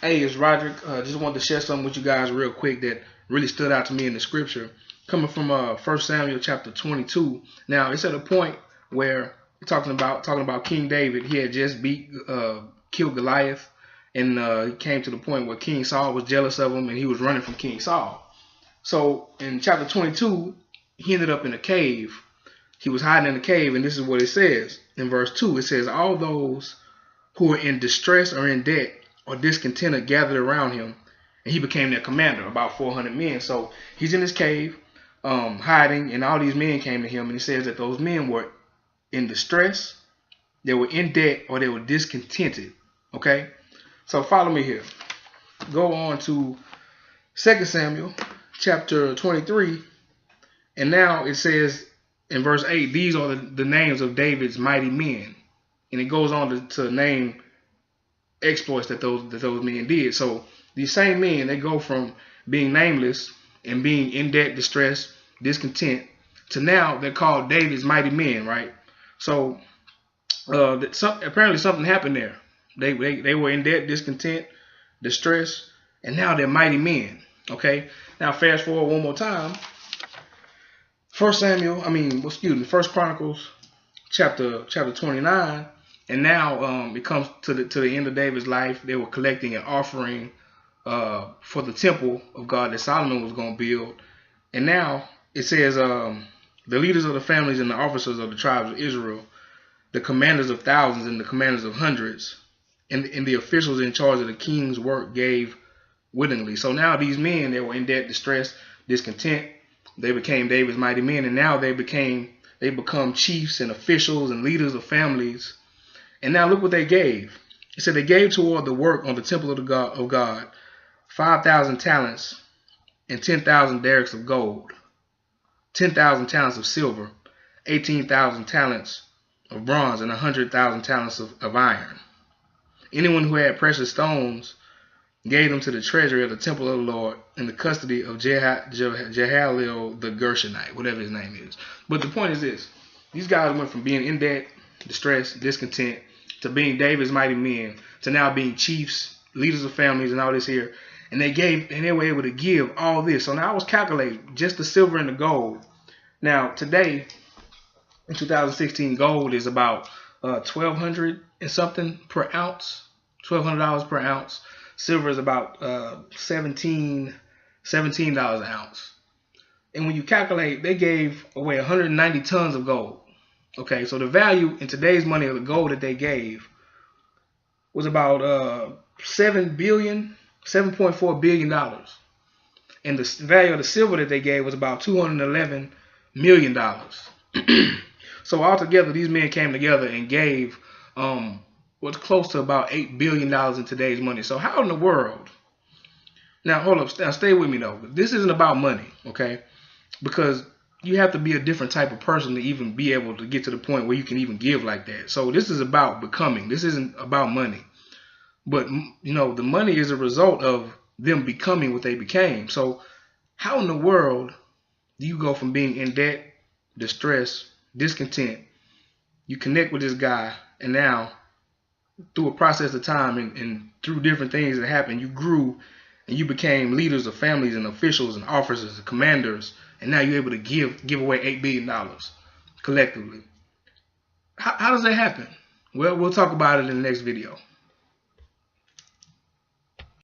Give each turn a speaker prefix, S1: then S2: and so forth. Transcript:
S1: Hey, it's Roderick. Just wanted to share something with you guys real quick that really stood out to me in the scripture, coming from 1 Samuel chapter 22. Now it's at a point where talking about King David. He had just killed Goliath, and he came to the point where King Saul was jealous of him, and he was running from King Saul. So in chapter 22, he ended up in a cave. He was hiding in a cave, and this is what it says in verse 2. It says, "All those who were in distress or in debt or discontented gathered around him, and he became their commander, about 400 men." So he's in his cave, hiding, and all these men came to him, and he says that those men were in distress, they were in debt, or they were discontented. Okay, so follow me here. Go on to 2 Samuel chapter 23, and now it says in verse 8, these are the names of David's mighty men, and it goes on to name exploits that those men did. So these same men, they go from being nameless and being in debt, distress, discontent, to now they're called David's mighty men, right? So apparently something happened there. They were in debt, discontent, distress, and now they're mighty men. Okay. Now fast forward one more time. First Chronicles chapter 29. And now it comes to the end of David's life. They were collecting an offering for the temple of God that Solomon was going to build. And now it says the leaders of the families and the officers of the tribes of Israel, the commanders of thousands and the commanders of hundreds, and the officials in charge of the king's work gave willingly. So now these men, they were in debt, distress, discontent. They became David's mighty men, and now they become chiefs and officials and leaders of families. And now look what they gave. It said they gave toward the work on the temple of God 5,000 talents and 10,000 derricks of gold, 10,000 talents of silver, 18,000 talents of bronze, and 100,000 talents of iron. Anyone who had precious stones gave them to the treasury of the temple of the Lord in the custody of Jehalelel the Gershonite, whatever his name is. But the point is this: these guys went from being in debt, distress, discontent, to being David's mighty men, to now being chiefs, leaders of families, and all this here. And they were able to give all this. So now I was calculating just the silver and the gold. Now today, in 2016, gold is about $1,200 and something per ounce, $1,200 per ounce. Silver is about $17 an ounce. And when you calculate, they gave away 190 tons of gold. Okay, so the value in today's money of the gold that they gave was about $7.4 billion. And the value of the silver that they gave was about $211 million. So altogether, these men came together and gave what's close to about $8 billion in today's money. So how in the world? Now, hold up. Now, stay with me, though. This isn't about money, okay? Because you have to be a different type of person to even be able to get to the point where you can even give like that. So this is about becoming. This isn't about money. But, the money is a result of them becoming what they became. So how in the world do you go from being in debt, distress, discontent, you connect with this guy, and now through a process of time and through different things that happened, you grew and you became leaders of families and officials and officers and commanders, and now you're able to give away $8 billion collectively. How does that happen? Well, we'll talk about it in the next video.